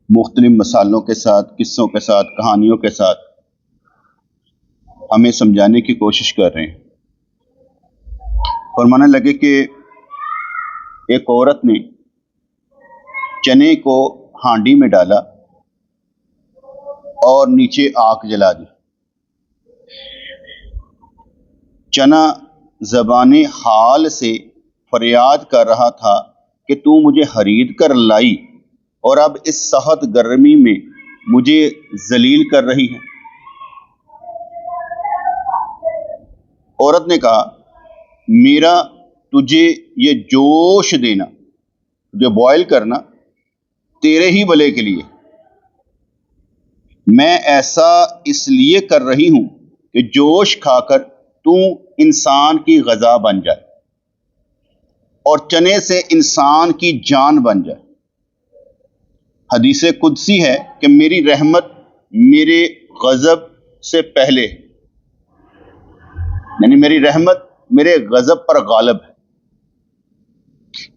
مختلف مثالوں کے ساتھ، قصوں کے ساتھ، کہانیوں کے ساتھ ہمیں سمجھانے کی کوشش کر رہے ہیں۔ فرمانے لگے کہ ایک عورت نے چنے کو ہانڈی میں ڈالا اور نیچے آگ جلا دی۔ چنا زبان حال سے فریاد کر رہا تھا کہ تو مجھے خرید کر لائی اور اب اس سخت گرمی میں مجھے ذلیل کر رہی ہے۔ عورت نے کہا، میرا تجھے یہ جوش دینا، جو بوائل کرنا، تیرے ہی بھلے کے لیے۔ میں ایسا اس لیے کر رہی ہوں کہ جوش کھا کر تو انسان کی غذا بن جائے اور چنے سے انسان کی جان بن جائے۔ حدیث قدسی ہے کہ میری رحمت میرے غضب سے پہلے، یعنی میری رحمت میرے غضب پر غالب ہے۔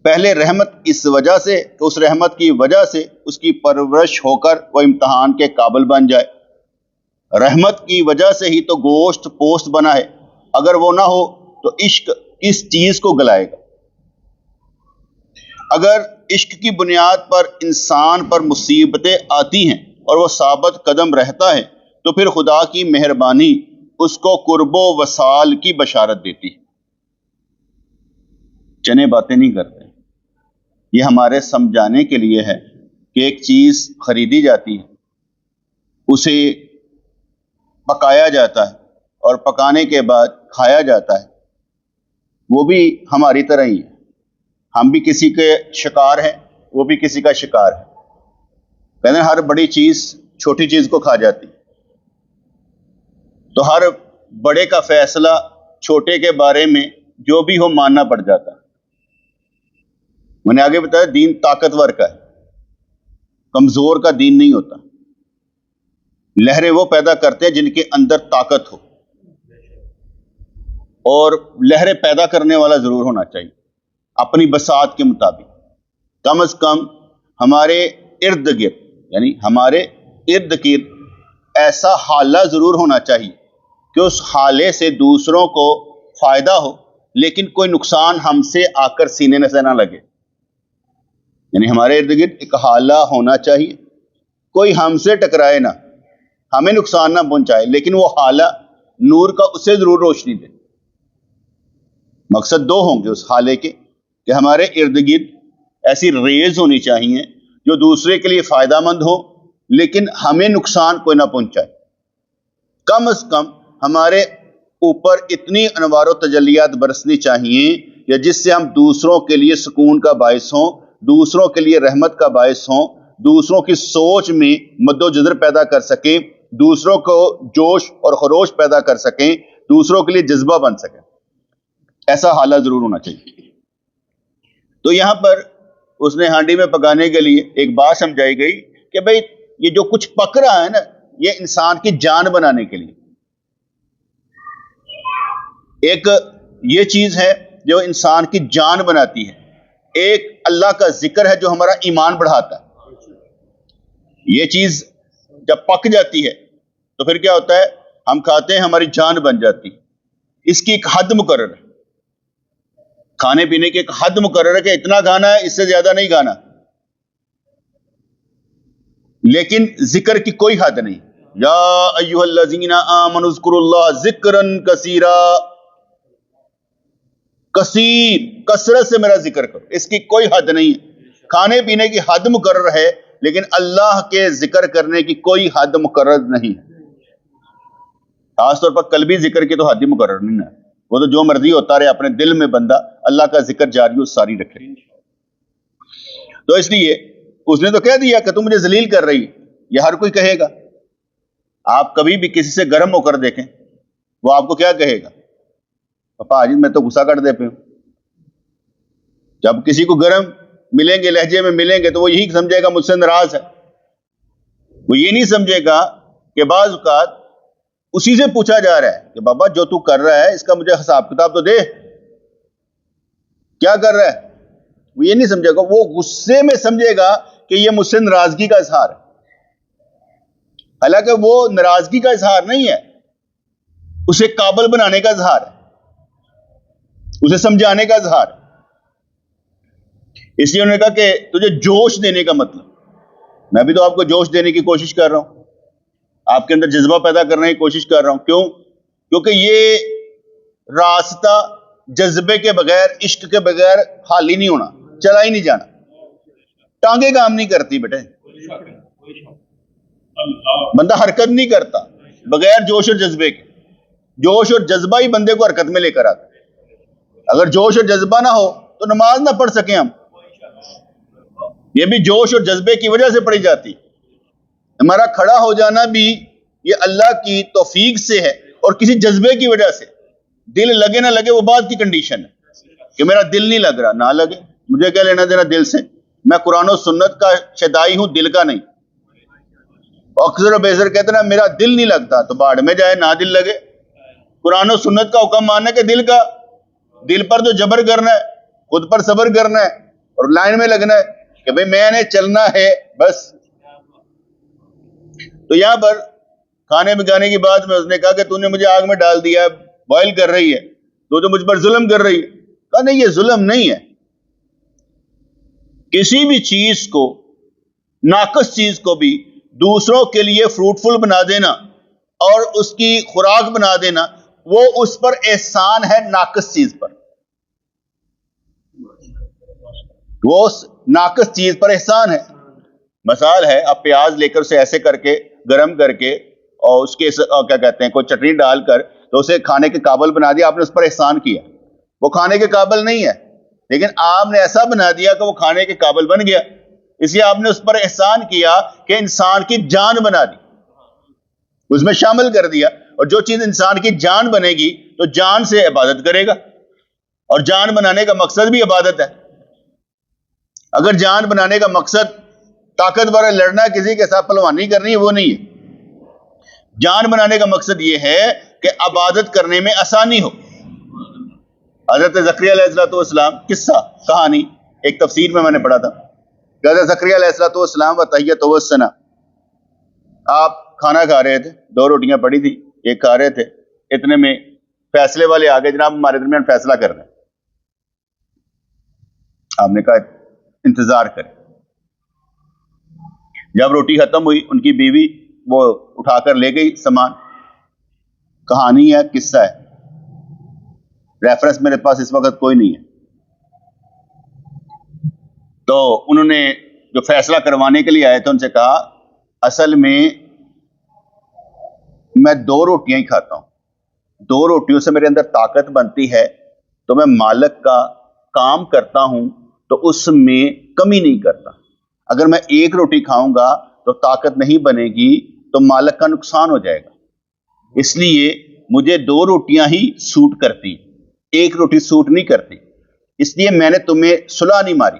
پہلے رحمت اس وجہ سے کہ اس رحمت کی وجہ سے اس کی پرورش ہو کر وہ امتحان کے قابل بن جائے۔ رحمت کی وجہ سے ہی تو گوشت پوست بنا ہے، اگر وہ نہ ہو تو عشق کس چیز کو گلائے گا؟ اگر عشق کی بنیاد پر انسان پر مصیبتیں آتی ہیں اور وہ ثابت قدم رہتا ہے تو پھر خدا کی مہربانی اس کو قرب و وصال کی بشارت دیتی ہے۔ چنے باتیں نہیں کرتے، یہ ہمارے سمجھانے کے لیے ہے کہ ایک چیز خریدی جاتی ہے، اسے پکایا جاتا ہے اور پکانے کے بعد کھایا جاتا ہے۔ وہ بھی ہماری طرح ہی ہے، ہم بھی کسی کے شکار ہیں، وہ بھی کسی کا شکار ہے۔ کہتے ہیں ہر بڑی چیز چھوٹی چیز کو کھا جاتی، تو ہر بڑے کا فیصلہ چھوٹے کے بارے میں جو بھی ہو ماننا پڑ جاتا ہے۔ میں نے آگے بتایا دین طاقتور کا ہے، کمزور کا دین نہیں ہوتا۔ لہریں وہ پیدا کرتے ہیں جن کے اندر طاقت ہو، اور لہریں پیدا کرنے والا ضرور ہونا چاہیے اپنی بساط کے مطابق۔ کم از کم ہمارے ارد گرد، یعنی ہمارے ارد گرد ایسا حالہ ضرور ہونا چاہیے کہ اس حالے سے دوسروں کو فائدہ ہو، لیکن کوئی نقصان ہم سے آ کر سینے سے نہ لگے۔ یعنی ہمارے ارد گرد ایک حالہ ہونا چاہیے، کوئی ہم سے ٹکرائے نہ، ہمیں نقصان نہ پہنچائے، لیکن وہ حالہ نور کا اسے ضرور روشنی دے۔ مقصد دو ہوں گے اس حالے کے کہ ہمارے ارد گرد ایسی ریز ہونی چاہیے جو دوسرے کے لیے فائدہ مند ہو، لیکن ہمیں نقصان کوئی نہ پہنچائے۔ کم از کم ہمارے اوپر اتنی انوار و تجلیات برسنی چاہیے کہ جس سے ہم دوسروں کے لیے سکون کا باعث ہوں، دوسروں کے لیے رحمت کا باعث ہوں، دوسروں کی سوچ میں مد و جزر پیدا کر سکیں، دوسروں کو جوش اور خروش پیدا کر سکیں، دوسروں کے لیے جذبہ بن سکیں۔ ایسا حالہ ضرور ہونا چاہیے۔ تو یہاں پر اس نے ہانڈی میں پکانے کے لیے ایک بات سمجھائی گئی کہ بھئی یہ جو کچھ پک رہا ہے نا، یہ انسان کی جان بنانے کے لیے۔ ایک یہ چیز ہے جو انسان کی جان بناتی ہے، ایک اللہ کا ذکر ہے جو ہمارا ایمان بڑھاتا ہے۔ یہ چیز جب پک جاتی ہے تو پھر کیا ہوتا ہے؟ ہم کھاتے ہیں، ہماری جان بن جاتی ہے۔ اس کی ایک حد مقرر ہے، کھانے پینے کی ایک حد مقرر ہے کہ اتنا کھانا ہے، اس سے زیادہ نہیں کھانا۔ لیکن ذکر کی کوئی حد نہیں۔ یا ایھا الذین آمنوا اذکروا اللہ ذکرا کثیرا، کثیر کثرت سے میرا ذکر کرو، اس کی کوئی حد نہیں ہے۔ کھانے پینے کی حد مقرر ہے، لیکن اللہ کے ذکر کرنے کی کوئی حد مقرر نہیں ہے۔ خاص طور پر قلبی ذکر کی تو حد ہی مقرر نہیں ہے، وہ تو جو مرضی ہوتا رہے، اپنے دل میں بندہ اللہ کا ذکر جاری و ساری رکھے۔ تو اس لیے اس نے تو کہہ دیا کہ تم مجھے ذلیل کر رہی، یہ ہر کوئی کہے گا۔ آپ کبھی بھی کسی سے گرم ہو کر دیکھیں، وہ آپ کو کیا کہے گا؟ پپا جی میں تو غصہ کر دے پہ ہوں۔ جب کسی کو گرم ملیں گے، لہجے میں ملیں گے، تو وہ یہی سمجھے گا مجھ سے ناراض ہے۔ وہ یہ نہیں سمجھے گا کہ بعض اوقات اسی سے پوچھا جا رہا ہے کہ بابا جو تو کر رہا ہے اس کا مجھے حساب کتاب تو دے، کیا کر رہا ہے؟ وہ یہ نہیں سمجھے گا، وہ غصے میں سمجھے گا کہ یہ مجھ سے ناراضگی کا اظہار ہے۔ حالانکہ وہ ناراضگی کا اظہار نہیں ہے، اسے قابل بنانے کا اظہار ہے، اسے سمجھانے کا اظہار ہے۔ اس لیے انہوں نے کہا کہ تجھے جوش دینے کا مطلب، میں بھی تو آپ کو جوش دینے کی کوشش کر رہا ہوں، آپ کے اندر جذبہ پیدا کرنے کی کوشش کر رہا ہوں۔ کیوں؟ کیونکہ یہ راستہ جذبے کے بغیر، عشق کے بغیر حال ہی نہیں ہونا، چلا ہی نہیں جانا، ٹانگیں کام نہیں کرتی بیٹے، بندہ حرکت نہیں کرتا بغیر جوش اور جذبے کے۔ جوش اور جذبہ ہی بندے کو حرکت میں لے کر آتا ہے۔ اگر جوش اور جذبہ نہ ہو تو نماز نہ پڑھ سکیں ہم، یہ بھی جوش اور جذبے کی وجہ سے پڑھی جاتی۔ ہمارا کھڑا ہو جانا بھی یہ اللہ کی توفیق سے ہے اور کسی جذبے کی وجہ سے۔ دل لگے نہ لگے وہ بات کی کنڈیشن ہے کہ میرا دل نہیں لگ رہا، نہ لگے، مجھے کیا لینا دینا دل سے، میں قرآن و سنت کا شدائی ہوں، دل کا نہیں۔ اکثر و بیشتر کہتے ہیں میرا دل نہیں لگتا، تو باڑ میں جائے، نہ دل لگے۔ قرآن و سنت کا حکم ماننا کہ دل کا، دل پر تو جبر کرنا ہے، خود پر صبر کرنا ہے اور لائن میں لگنا ہے کہ بھئی میں نے چلنا ہے بس۔ تو یہاں پر کھانے پکانے کی بات میں اس نے کہا کہ تو نے مجھے آگ میں ڈال دیا ہے، بوائل کر رہی ہے، تو مجھ پر ظلم کر رہی ہے۔ کہا نہیں، یہ ظلم نہیں ہے۔ کسی بھی چیز کو، ناقص چیز کو بھی دوسروں کے لیے فروٹفل بنا دینا اور اس کی خوراک بنا دینا، وہ اس پر احسان ہے، ناقص چیز پر، وہ ناقص چیز پر احسان ہے۔ مثال ہے، آپ پیاز لے کر اسے ایسے کر کے گرم کر کے اور اس کے کیا کہتے ہیں کوئی چٹنی ڈال کر تو اسے کھانے کے قابل بنا دیا، آپ نے اس پر احسان کیا۔ وہ کھانے کے قابل نہیں ہے، لیکن آپ نے ایسا بنا دیا کہ وہ کھانے کے قابل بن گیا، اس لیے آپ نے اس پر احسان کیا کہ انسان کی جان بنا دی، اس میں شامل کر دیا۔ اور جو چیز انسان کی جان بنے گی تو جان سے عبادت کرے گا، اور جان بنانے کا مقصد بھی عبادت ہے۔ اگر جان بنانے کا مقصد طاقتور لڑنا، کسی کے ساتھ پہلوانی کرنی ہے، وہ نہیں ہے۔ جان بنانے کا مقصد یہ ہے کہ عبادت کرنے میں آسانی ہو۔ حضرت زکریا علیہ السلام قصہ، کہانی، ایک تفسیر میں نے پڑھا تھا کہ حضرت زکریا علیہ السلام و تحیۃ وسنا، آپ کھانا کھا رہے تھے، 2 روٹیاں پڑی تھی، ایک کھا رہے تھے، اتنے میں فیصلے والے آگے، جناب ہمارے درمیان فیصلہ کر رہے ہیں۔ آپ نے کہا انتظار کریں۔ جب روٹی ختم ہوئی، ان کی بیوی وہ اٹھا کر لے گئی سامان۔ کہانی ہے، قصہ ہے، ریفرنس میرے پاس اس وقت کوئی نہیں ہے۔ تو انہوں نے جو فیصلہ کروانے کے لیے آئے تھے ان سے کہا اصل میں 2 روٹیاں ہی کھاتا ہوں، 2 روٹیوں سے میرے اندر طاقت بنتی ہے، تو میں مالک کا کام کرتا ہوں تو اس میں کمی نہیں کرتا۔ اگر میں 1 روٹی کھاؤں گا تو طاقت نہیں بنے گی تو مالک کا نقصان ہو جائے گا، اس لیے مجھے 2 روٹیاں ہی سوٹ کرتی، 1 روٹی سوٹ نہیں کرتی، اس لیے میں نے تمہیں صلح نہیں ماری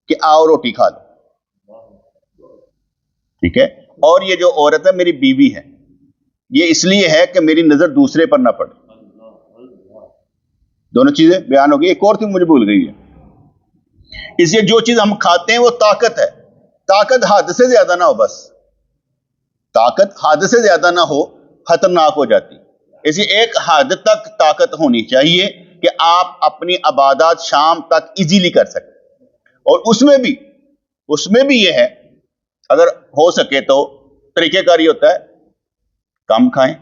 کہ آؤ روٹی کھا لو، ٹھیک ہے؟ اور یہ جو عورت ہے میری بیوی ہے، یہ اس لیے ہے کہ میری نظر دوسرے پر نہ پڑے۔ دونوں چیزیں بیان ہو گئی۔ ایک اور چیز مجھے بھول گئی ہے، اس لیے جو چیز ہم کھاتے ہیں وہ طاقت ہے، طاقت حد سے زیادہ نہ ہو، بس طاقت حد سے زیادہ نہ ہو، خطرناک ہو جاتی۔ اس لیے ایک حد تک طاقت ہونی چاہیے کہ آپ اپنی عبادات شام تک ایزیلی کر سکیں، اور اس میں بھی یہ ہے، اگر ہو سکے تو طریقہ کار یہ ہوتا ہے کم کھائیں،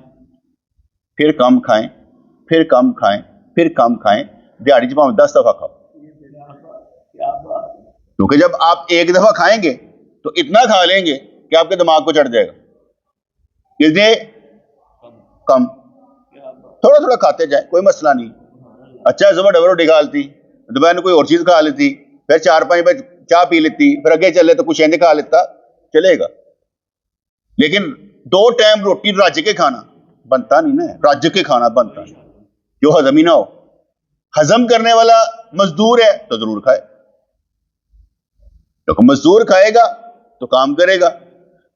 پھر کم کھائیں، پھر کم کھائیں، پھر کم کھائیں، دیہڑی چ 10 دفعہ کھاؤ، کیونکہ جب آپ ایک دفعہ کھائیں گے تو اتنا کھا لیں گے کہ آپ کے دماغ کو چڑھ جائے گا، اس لیے کم، تھوڑا تھوڑا کھاتے جائیں، کوئی مسئلہ نہیں۔ اچھا صبح ڈبل روٹی کھا لیتی، دوپہر میں کوئی اور چیز کھا لیتی، پھر 4-5 بجے چاہ پی لیتی، پھر اگے چلے تو کچھ کھا لیتا، چلے گا۔ لیکن 2 ٹائم روٹی رج کے کھانا بنتا نہیں نا، رج کے کھانا بنتا نہیں، جو ہضم ہی نہ ہو۔ ہضم کرنے والا مزدور ہے تو ضرور کھائے، کیونکہ مزدور کھائے گا تو کام کرے گا،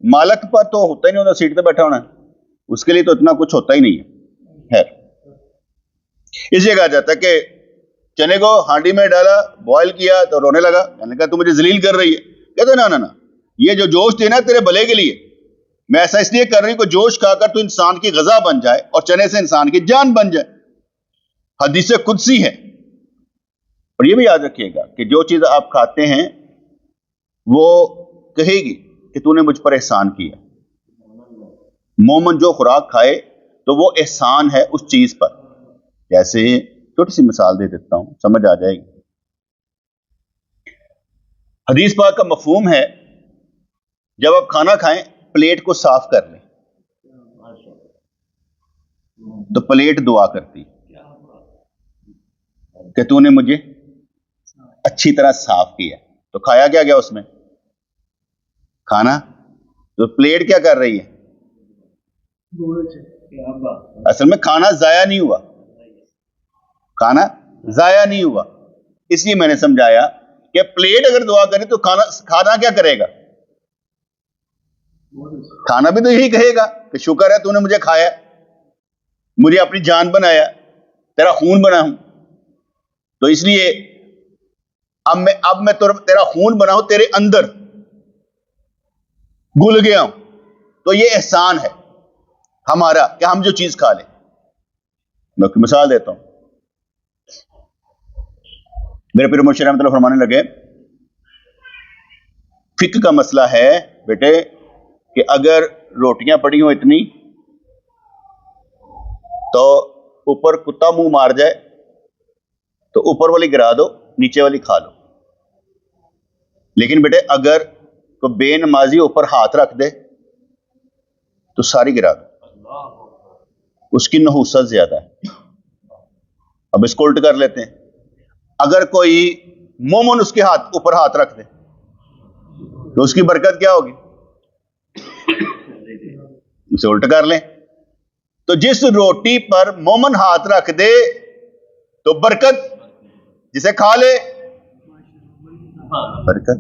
مالک پر تو ہوتا ہی نہیں ہوتا، سیٹ پہ بیٹھا ہونا ہے، اس کے لیے تو اتنا کچھ ہوتا ہی نہیں ہے۔ خیر، اس لیے کہا جاتا ہے کہ چنے کو ہانڈی میں ڈالا، بوائل کیا تو رونے لگا، میں نے کہا تو مجھے ذلیل کر رہی ہے، کہتے نا نا نا، یہ جو جوش دینا تیرے بھلے کے لیے، میں ایسا اس لیے کر رہی ہوں کہ جوش کھا کر تو انسان کی غذا بن جائے اور چنے سے انسان کی جان بن جائے. حدیث قدسی ہے. اور یہ بھی یاد رکھیے گا کہ جو چیز آپ کھاتے ہیں وہ کہے گی کہ تو نے مجھ پر احسان کیا. مومن جو خوراک کھائے تو وہ احسان ہے اس چیز پر. جیسے چھوٹی سی مثال دے دیتا ہوں, سمجھ آ جائے گی. حدیث پاک کا مفہوم ہے جب آپ کھانا کھائیں پلیٹ کو صاف کر لیں تو پلیٹ دعا کرتی کہ تو نے مجھے اچھی طرح صاف کیا. تو کھایا کیا گیا اس میں؟ کھانا. تو پلیٹ کیا کر رہی ہے؟ اصل میں کھانا ضائع نہیں ہوا, کھانا ضائع نہیں ہوا. اس لیے میں نے سمجھایا کہ پلیٹ اگر دعا کرے تو کھانا کیا کرے گا؟ کھانا بھی تو یہی کہے گا کہ شکر ہے تو نے مجھے کھایا, مجھے اپنی جان بنایا, تیرا خون بنا ہوں. تو اس لیے اب میں تیرا خون بنا ہوں, تیرے اندر گل گیا ہوں. تو یہ احسان ہے ہمارا کہ ہم جو چیز کھا لیں. میں آپ کی مثال دیتا ہوں. میرے پیر مرشد رحمۃ اللہ فرمانے لگے فقہ کا مسئلہ ہے بیٹے کہ اگر روٹیاں پڑی ہوں اتنی تو اوپر کتا منہ مار جائے تو اوپر والی گرا دو, نیچے والی کھا لو. لیکن بیٹے اگر کوئی بے نمازی اوپر ہاتھ رکھ دے تو ساری گرا دو, اس کی نحوست زیادہ ہے. اب اس کو الٹ کر لیتے ہیں. اگر کوئی مومن اس کے اوپر ہاتھ رکھ دے تو اس کی برکت کیا ہوگی؟ اسے الٹ کر لیں. تو جس روٹی پر مومن ہاتھ رکھ دے تو برکت, جسے کھا لے برکت.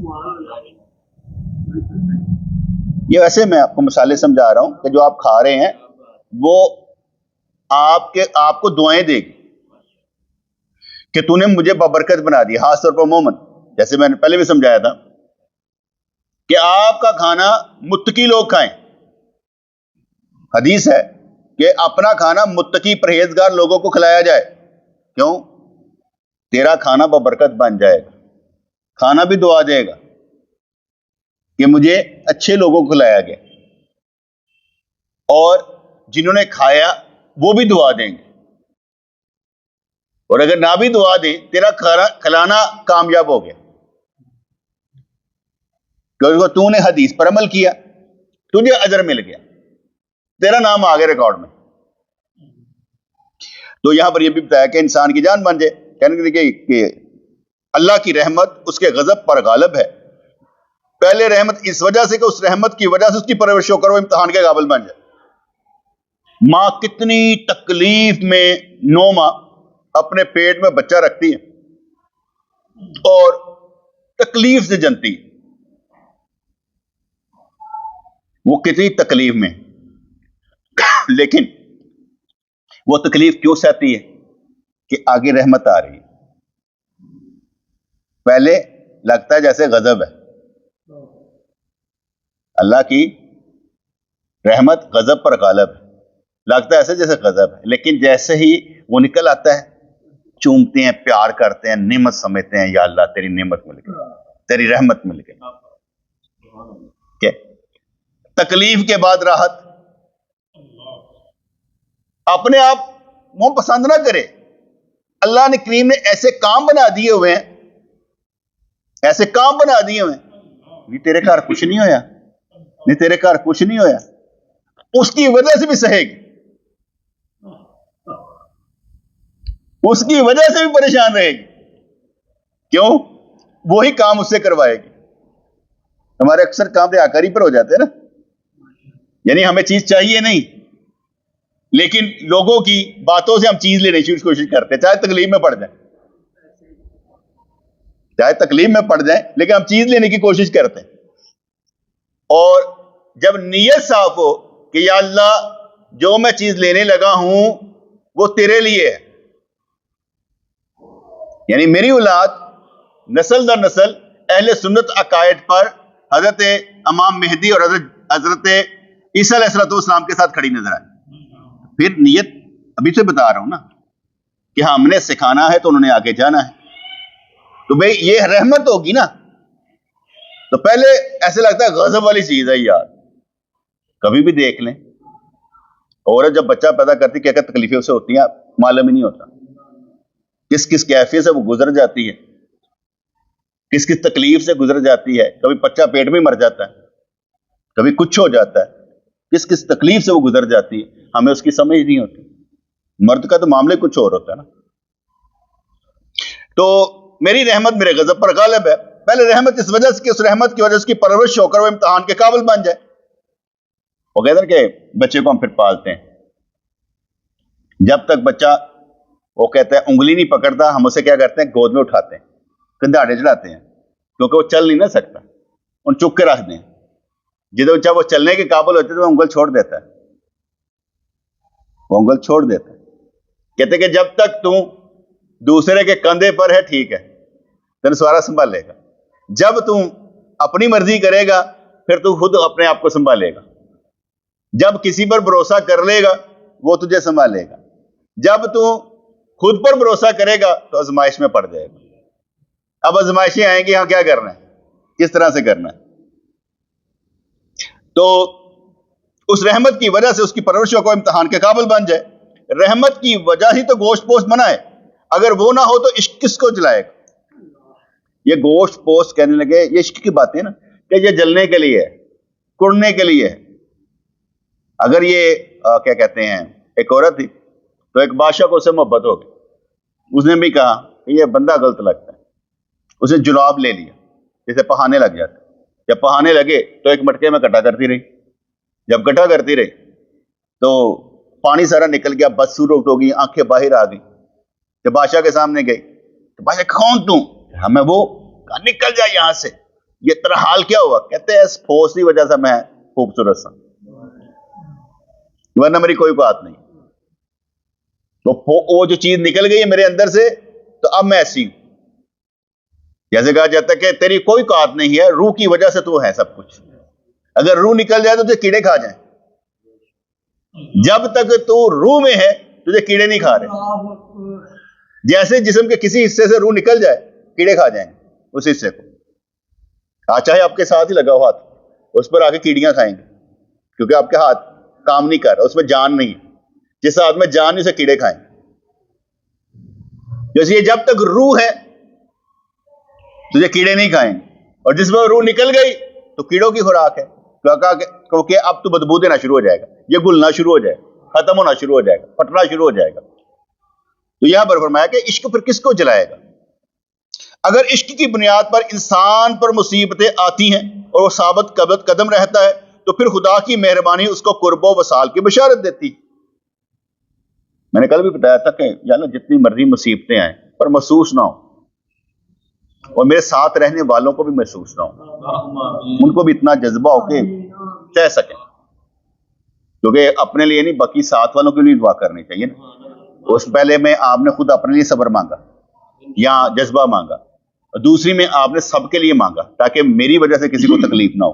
یہ ویسے میں آپ کو مثالیں سمجھا رہا ہوں کہ جو آپ کھا رہے ہیں وہ آپ کو دعائیں دے گی کہ تو نے مجھے بابرکت بنا دی. خاص طور پر مومن, جیسے میں نے پہلے بھی سمجھایا تھا کہ آپ کا کھانا متقی لوگ کھائیں. حدیث ہے کہ اپنا کھانا متقی پرہیزگار لوگوں کو کھلایا جائے. کیوں؟ تیرا کھانا بابرکت بن جائے گا. کھانا بھی دعا دے گا کہ مجھے اچھے لوگوں کو کھلایا گیا, اور جنہوں نے کھایا وہ بھی دعا دیں گے. اور اگر نہ بھی دعا دیں تیرا کھلانا کامیاب ہو گیا, کیونکہ تو نے حدیث پر عمل کیا, تجھے اجر مل گیا, تیرا نام آ گیا ریکارڈ میں. تو یہاں پر یہ بھی بتایا کہ انسان کی جان بن جائے. کہنے کہ اللہ کی رحمت اس کے غضب پر غالب ہے. پہلے رحمت اس وجہ سے کہ اس رحمت کی وجہ سے اس کی پرورش ہو کر وہ امتحان کے قابل بن جائے. ماں کتنی تکلیف میں 9 ماہ اپنے پیٹ میں بچہ رکھتی ہے اور تکلیف سے جنتی ہے. وہ کتنی تکلیف میں, لیکن وہ تکلیف کیوں سہتی ہے؟ کہ آگے رحمت آ رہی ہے. پہلے لگتا ہے جیسے غضب ہے, اللہ کی رحمت غضب پر غالب ہے, لگتا ہے ایسے جیسے غضب ہے. لیکن جیسے ہی وہ نکل آتا ہے چومتے ہیں, پیار کرتے ہیں, نعمت سمجھتے ہیں, یا اللہ تیری نعمت مل گئی, تیری رحمت مل گئی. تکلیف کے بعد راحت. اپنے آپ وہ پسند نہ کرے. اللہ نے کریم نے ایسے کام بنا دیے ہوئے ہیں, ایسے کام بنا دیے ہوئے ہیں, یہ تیرے گھر کچھ نہیں ہویا, نہیں تیرے گھر کچھ نہیں ہویا, اس کی وجہ سے بھی سہے گی, اس کی وجہ سے بھی پریشان رہے گی. کیوں؟ وہی کام اس سے کروائے گی. ہمارے اکثر کام ریاکاری پر ہو جاتے ہیں نا, یعنی ہمیں چیز چاہیے نہیں لیکن لوگوں کی باتوں سے ہم چیز لینے کی کوشش کرتے ہیں, چاہے تکلیف میں پڑ جائیں, چاہے تکلیف میں پڑ جائیں, لیکن ہم چیز لینے کی کوشش کرتے ہیں. اور جب نیت صاف ہو کہ یا اللہ جو میں چیز لینے لگا ہوں وہ تیرے لیے ہے, یعنی میری اولاد نسل در نسل اہل سنت عقائد پر حضرت امام مہدی اور حضرت عیسیٰ علیہ السلام کے ساتھ کھڑی نظر آئے. پھر نیت ابھی سے بتا رہا ہوں نا کہ ہم نے سکھانا ہے تو انہوں نے آگے جانا ہے. تو بھئی یہ رحمت ہوگی نا. تو پہلے ایسے لگتا ہے غضب والی چیز ہے یار. کبھی بھی دیکھ لیں عورت جب بچہ پیدا کرتی کیا کیا تکلیفیں اسے ہوتی ہیں معلوم ہی نہیں ہوتا. کس کس کیفیت سے وہ گزر جاتی ہے, کس کس تکلیف سے گزر جاتی ہے. کبھی بچہ پیٹ میں مر جاتا ہے, کبھی کچھ ہو جاتا ہے. کس کس تکلیف سے وہ گزر جاتی ہے ہمیں اس کی سمجھ نہیں ہوتی. مرد کا تو معاملے کچھ اور ہوتا ہے نا. تو میری رحمت میرے غضب پر غالب ہے. پہلے رحمت اس وجہ سے کہ اس رحمت کی وجہ سے اس کی پرورش ہو کر وہ امتحان کے قابل بن جائے. وہ کہتے ہیں کہ بچے کو ہم پھر پالتے ہیں, جب تک بچہ وہ کہتا ہے انگلی نہیں پکڑتا ہم اسے کیا کرتے ہیں گود میں اٹھاتے ہیں, کندھاڑے چڑھاتے ہیں, کیونکہ وہ چل نہیں نہ سکتا, ان چک کے رکھ دیں. جب وہ چلنے کے قابل ہوتے تو وہ انگل چھوڑ دیتا ہے, وہ انگل چھوڑ دیتا ہے. کہتے کہ جب تک تم دوسرے کے کندھے پر ہے ٹھیک ہے تین سوارا سنبھال لے گا, جب تم اپنی مرضی کرے گا پھر تو خود اپنے آپ کو سنبھالے گا. جب کسی پر بھروسہ کر لے گا وہ تجھے سنبھالے گا. جب تو خود پر بھروسہ کرے گا تو آزمائش میں پڑ جائے گا. اب آزمائشیں آئیں گی, یہاں کیا کرنا ہے, کس طرح سے کرنا ہے. تو اس رحمت کی وجہ سے اس کی پرورشوں کو امتحان کے قابل بن جائے. رحمت کی وجہ ہی تو گوشت پوست منع ہے. اگر وہ نہ ہو تو عشق کس کو جلائے گا. یہ گوشت پوست کہنے لگے, یہ عشق کی باتیں نا کہ یہ جلنے کے لیے ہے, کڑنے کے لیے ہے. اگر یہ کیا کہتے ہیں ایک عورت تھی تو ایک بادشاہ کو اسے محبت ہو گئی. اس نے بھی کہا کہ یہ بندہ غلط لگتا ہے. اس نے جلاب لے لیا جیسے پہانے لگ جاتے. جب پہانے لگے تو ایک مٹکے میں کٹا کرتی رہی. جب کٹا کرتی رہی تو پانی سارا نکل گیا, بدصورت ہو گئی, آنکھیں باہر آ گئی. جب بادشاہ کے سامنے گئی تو بادشاہ کون تم, ہمیں وہ کہا نکل جائے یہاں سے, یہ تیرا حال کیا ہوا. کہتے ہیں اس پھوس کی وجہ سے میں خوبصورت سا, ورنہ میری کوئی بات نہیں. تو وہ جو چیز نکل گئی ہے میرے اندر سے تو اب میں ایسی ہوں. جیسے کہا جاتا ہے کہ تیری کوئی قوت نہیں ہے, روح کی وجہ سے تو ہے سب کچھ. اگر روح نکل جائے تو تجھے کیڑے کھا جائیں. جب تک تو روح میں ہے تجھے کیڑے نہیں کھا رہے. جیسے جسم کے کسی حصے سے روح نکل جائے کیڑے کھا جائیں گے اس حصے کو. چاہے آپ کے ساتھ ہی لگا ہو ہاتھ, اس پر آ کے کیڑیاں کھائیں گے کیونکہ آپ کے ہاتھ کام نہیں کر رہا, اس میں جان نہیں ہے. جس ہاتھ میں جان نہیں اسے کیڑے کھائیں. جیسے یہ جب تک روح ہے تجھے کیڑے نہیں کھائیں, اور جس میں روح نکل گئی تو کیڑوں کی خوراک ہے. کیونکہ اب تو بدبو دینا شروع ہو جائے گا, یہ گلنا شروع ہو جائے گا, ختم ہونا شروع ہو جائے گا, پھٹنا شروع ہو جائے گا. تو یہاں پر فرمایا کہ عشق پھر کس کو جلائے گا. اگر عشق کی بنیاد پر انسان پر مصیبتیں آتی ہیں اور وہ ثابت قدم رہتا ہے تو پھر خدا کی مہربانی اس کو قرب و وصال کی بشارت دیتی. میں نے کل بھی بتایا تھا کہ یا اللہ جتنی مرضی مصیبتیں آئیں پر محسوس نہ ہو, اور میرے ساتھ رہنے والوں کو بھی محسوس نہ ہو, ان کو بھی اتنا جذبہ ہو کہ سہ سکیں. کیونکہ اپنے لیے نہیں باقی ساتھ والوں کے لیے دعا کرنی چاہیے نا. اس پہلے میں آپ نے خود اپنے لیے صبر مانگا یا جذبہ مانگا, اور دوسری میں آپ نے سب کے لیے مانگا تاکہ میری وجہ سے کسی کو تکلیف نہ ہو.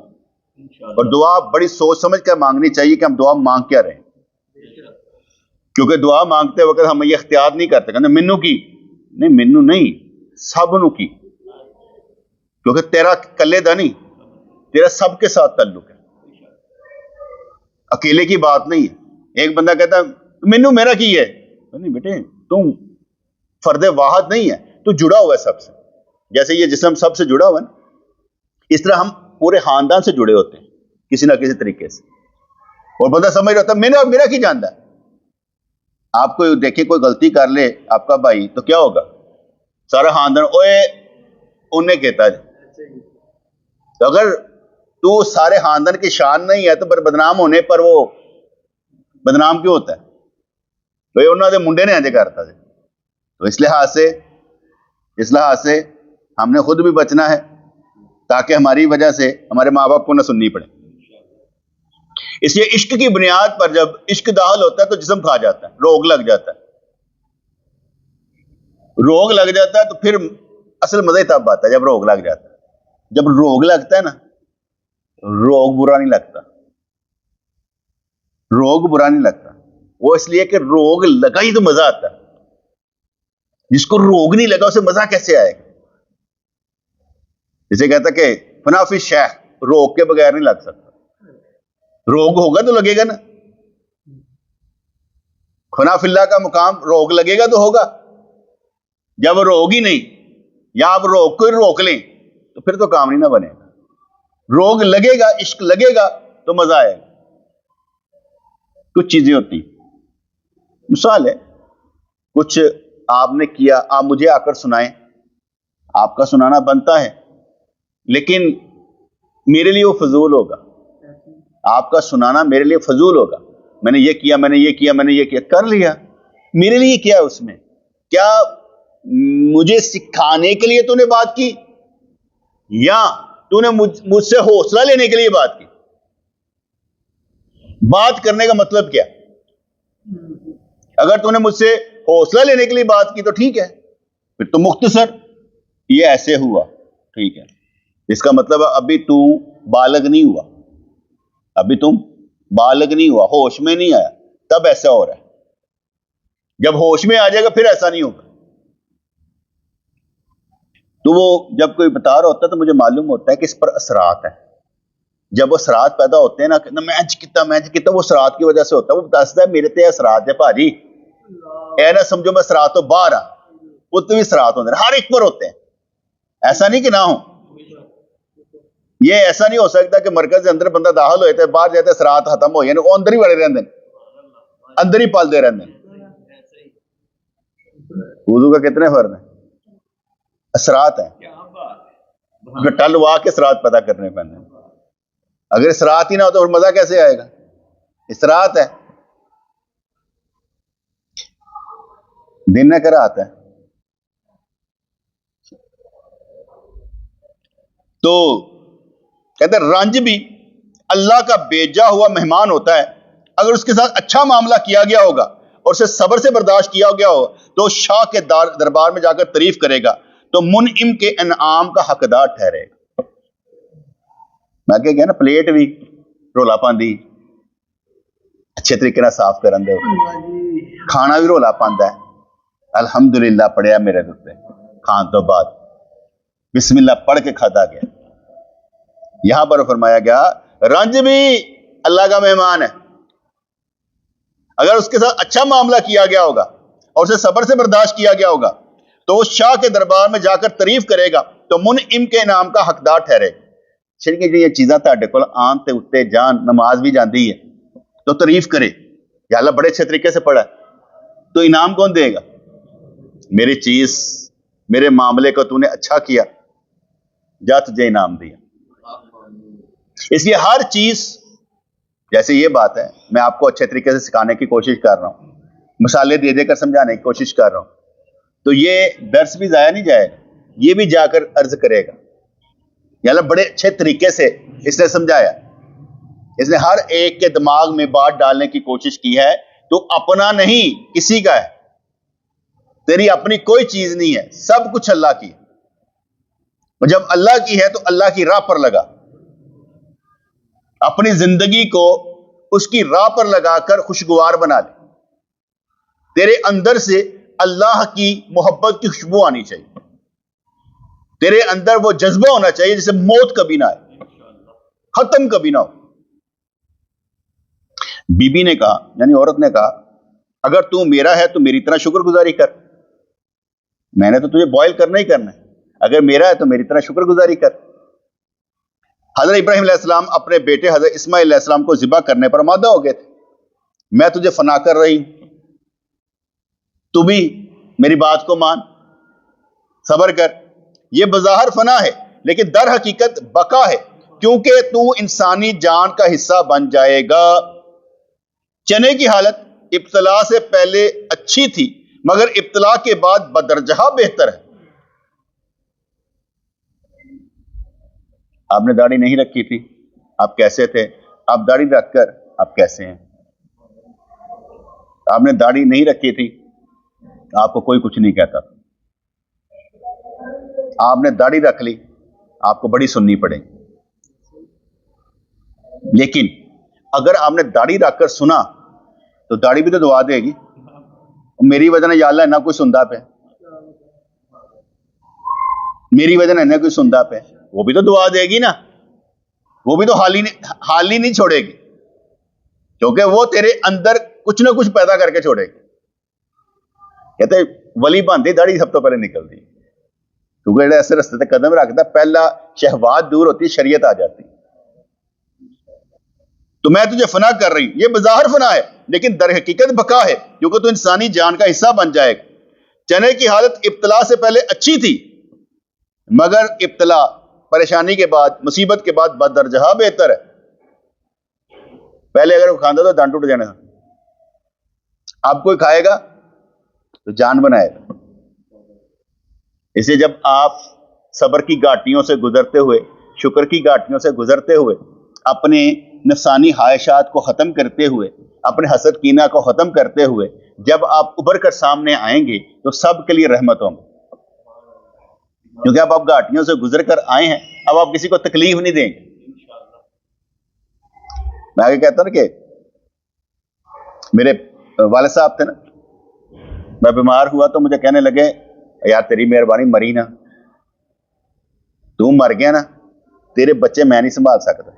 اور دعا بڑی سوچ سمجھ کر مانگنی چاہیے کہ ہم دعا مانگ کیا رہے ہیں. کیونکہ دعا مانگتے وقت ہم یہ اختیار نہیں کرتے کہ منو کی نہیں, منو نہیں, سب نو کی. کیونکہ تیرا کلے دا نہیں, تیرا سب کے ساتھ تعلق ہے, اکیلے کی بات نہیں ہے. ایک بندہ کہتا ہے منو میرا کی ہے, نہیں بیٹے تم فرد واحد نہیں ہے, تو جڑا ہوا ہے سب سے. جیسے یہ جسم سب سے جڑا ہوا ہے نا, اس طرح ہم پورے خاندان سے جڑے ہوتے ہیں کسی نہ کسی طریقے سے. اور بندہ سمجھ رہا ہوتا ہے میرا کی جانتا ہے. آپ کو دیکھیں کوئی غلطی کر لے آپ کا بھائی تو کیا ہوگا, سارا خاندان اوے انہیں کہتا ہے. تو اگر تو سارے خاندان کی شان نہیں ہے تو بدنام ہونے پر وہ بدنام کیوں ہوتا ہے؟ بھائی انہوں نے منڈے نے ایسے کرتا ہے. تو اس لحاظ سے ہم نے خود بھی بچنا ہے تاکہ ہماری وجہ سے ہمارے ماں باپ کو نہ سننی پڑے. اس لیے عشق کی بنیاد پر جب عشق داخل ہوتا ہے تو جسم کھا جاتا ہے, روگ لگ جاتا ہے. روگ لگ جاتا ہے تو پھر اصل مزہ تب آتا ہے جب روگ لگ جاتا ہے. جب روگ لگتا ہے نا, روگ برا نہیں لگتا, روگ برا نہیں لگتا، وہ اس لیے کہ روگ لگا ہی تو مزہ آتا ہے. جس کو روگ نہیں لگا اسے مزہ کیسے آئے گا؟ جسے کہتا کہ فنا فی شیخ، روگ کے بغیر نہیں لگ سکتا. روگ ہوگا تو لگے گا نا. فنا فی اللہ کا مقام روگ لگے گا تو ہوگا. جب روگ ہی نہیں، یا آپ روگ کو روک لیں تو پھر تو کام نہیں نہ بنے گا. روگ لگے گا، عشق لگے گا تو مزہ آئے گا. کچھ چیزیں ہوتی، مثال ہے، کچھ آپ نے کیا، آپ مجھے آ کر سنائیں، آپ کا سنانا بنتا ہے، لیکن میرے لیے وہ فضول ہوگا. آپ کا سنانا میرے لیے فضول ہوگا. میں نے یہ کیا، میں نے یہ کیا، میں نے یہ کیا، کر لیا. میرے لیے کیا اس میں؟ کیا مجھے سکھانے کے لیے تو نے بات کی، یا تو نے مجھ سے حوصلہ لینے کے لیے بات کی؟ بات کرنے کا مطلب کیا؟ اگر تو نے مجھ سے حوصلہ لینے کے لیے بات کی تو ٹھیک ہے، پھر تو مختصر یہ ایسے ہوا، ٹھیک ہے. اس کا مطلب ابھی تو بالغ نہیں ہوا، ابھی تم بالغ نہیں ہوا، ہوش میں نہیں آیا، تب ایسا ہو رہا ہے. جب ہوش میں آ جائے گا پھر ایسا نہیں ہوگا. تو وہ جب کوئی بتا رہا ہوتا ہے تو مجھے معلوم ہوتا ہے کہ اس پر اثرات ہیں. جب وہ اثرات پیدا ہوتے ہیں نا، میں کتنا وہ اثرات کی وجہ سے ہوتا ہے. وہ بتاتا ہے میرے تے اثرات ہے بھاجی، اے نہ سمجھو میں اثرات تو باہر آ، وہ تو بھی اثرات ہوتے ہیں، ہر ایک پر ہوتے ہیں. ایسا نہیں کہ نہ ہو. یہ ایسا نہیں ہو سکتا کہ مرکز کے اندر بندہ داخل ہوئے تھے، باہر جاتے اثرات ختم ہو جائے، وہ اندر ہی بڑے رہتے ہیں، اندر ہی پالتے رہتے ہیں. وضو کا کتنے فرض ہیں؟ اثرات ہیں، ٹل وا کے اثرات پیدا کرنے پڑنے. اگر اثرات ہی نہ ہو تو مزہ کیسے آئے گا؟ اثرات ہے. دن نہ کرا آتا ہے. تو کہتے ہیں رنج بھی اللہ کا بھیجا ہوا مہمان ہوتا ہے. اگر اس کے ساتھ اچھا معاملہ کیا گیا ہوگا اور اسے صبر سے برداشت کیا گیا ہو تو شاہ کے دربار میں جا کر تعریف کرے گا تو منعم کے انعام کا حقدار ٹھہرے گا. میں کہ نا پلیٹ بھی رولا پاندی اچھے طریقے نہ صاف کرن دے، کھانا بھی رولا پاندا ہے. الحمدللہ پڑھیا میرے دوتے کھان تو بعد بسم اللہ پڑھ کے کھاتا گیا. یہاں پر فرمایا گیا رنج بھی اللہ کا مہمان ہے. اگر اس کے ساتھ اچھا معاملہ کیا گیا ہوگا اور اسے صبر سے برداشت کیا گیا ہوگا تو وہ شاہ کے دربار میں جا کر تعریف کرے گا تو منعم کے انعام کا حقدار ٹھہرے گا. شریک جو یہ چیزاں تہاڈے کول آن تے اتے جان، نماز بھی جاندی ہے تو تعریف کرے یا اللہ بڑے اچھے طریقے سے پڑھا ہے، تو انعام کون دے گا؟ میری چیز، میرے معاملے کو تو نے اچھا کیا، جا تجھے انعام دیا. اس لیے ہر چیز، جیسے یہ بات ہے میں آپ کو اچھے طریقے سے سکھانے کی کوشش کر رہا ہوں، مثالیں دے دے کر سمجھانے کی کوشش کر رہا ہوں، تو یہ درس بھی ضائع نہیں جائے گا. یہ بھی جا کر عرض کرے گا یا اللہ بڑے اچھے طریقے سے اس نے سمجھایا، اس نے ہر ایک کے دماغ میں بات ڈالنے کی کوشش کی ہے. تو اپنا نہیں کسی کا ہے، تیری اپنی کوئی چیز نہیں ہے، سب کچھ اللہ کی ہے. اور جب اللہ کی ہے تو اللہ کی راہ پر لگا، اپنی زندگی کو اس کی راہ پر لگا کر خوشگوار بنا لے. تیرے اندر سے اللہ کی محبت کی خوشبو آنی چاہیے، تیرے اندر وہ جذبہ ہونا چاہیے جسے موت کبھی نہ آئے، ختم کبھی نہ ہو. بی بی نے کہا، یعنی عورت نے کہا اگر تو میرا ہے تو میری طرح شکر گزاری کر، میں نے تو تجھے بوائل کرنا ہی کرنا ہے، اگر میرا ہے تو میری طرح شکر گزاری کر. حضرت ابراہیم علیہ السلام اپنے بیٹے حضرت اسماعیل علیہ السلام کو ذبح کرنے پر آمادہ ہو گئے تھے. میں تجھے فنا کر رہی ہوں، تو بھی میری بات کو مان، صبر کر. یہ بظاہر فنا ہے لیکن در حقیقت بقا ہے، کیونکہ تو انسانی جان کا حصہ بن جائے گا. چنے کی حالت ابتلا سے پہلے اچھی تھی مگر ابتلا کے بعد بدرجہ بہتر ہے. آپ نے داڑھی نہیں رکھی تھی، آپ کیسے تھے؟ آپ داڑھی رکھ کر آپ کیسے ہیں؟ آپ نے داڑھی نہیں رکھی تھی، آپ کو کوئی کچھ نہیں کہتا. آپ نے داڑھی رکھ لی، آپ کو بڑی سننی پڑے. لیکن اگر آپ نے داڑھی رکھ کر سنا تو داڑھی بھی تو دعا دے گی. میری وجہ نہ یا اللہ نہ کوئی سندا پہ, میری وجہ نہ کوئی سندا پہ, وہ بھی تو دعا دے گی نا, وہ بھی تو حال ہی نہیں چھوڑے گی, کیونکہ وہ تیرے اندر کچھ نہ کچھ پیدا کر کے چھوڑے گی. کہتے ولی بنتی داڑھی سب تو پہلے نکلتی, کیونکہ جڑے ایسے رستے تے قدم رکھتا پہلا شہوات دور ہوتی, شریعت آ جاتی. تو میں تجھے فنا کر رہی ہوں, یہ بظاہر فنا ہے لیکن در حقیقت بقا ہے, کیونکہ تو انسانی جان کا حصہ بن جائے گا. چنے کی حالت ابتلا سے پہلے اچھی تھی, مگر ابتلا پریشانی کے بعد, مصیبت کے بعد بدرجہ بہتر ہے. پہلے اگر وہ کھانا تو دانت ٹوٹ جانے تھا, اب کوئی کھائے گا تو جان بنائے گا. اسے جب آپ صبر کی گھاٹیوں سے گزرتے ہوئے, شکر کی گھاٹیوں سے گزرتے ہوئے, اپنے نفسانی خواہشات کو ختم کرتے ہوئے, اپنے حسد کینہ کو ختم کرتے ہوئے جب آپ ابھر کر سامنے آئیں گے تو سب کے لیے رحمت ہوں گے, کیونکہ اب آپ گھاٹیوں سے گزر کر آئے ہیں, اب آپ کسی کو تکلیف نہیں دیں گے. میں آگے کہتا ہوں کہ میرے والد صاحب تھے نا, میں بیمار ہوا تو مجھے کہنے لگے یار تیری مہربانی مری نا, تو مر گیا نا, تیرے بچے میں نہیں سنبھال سکتا,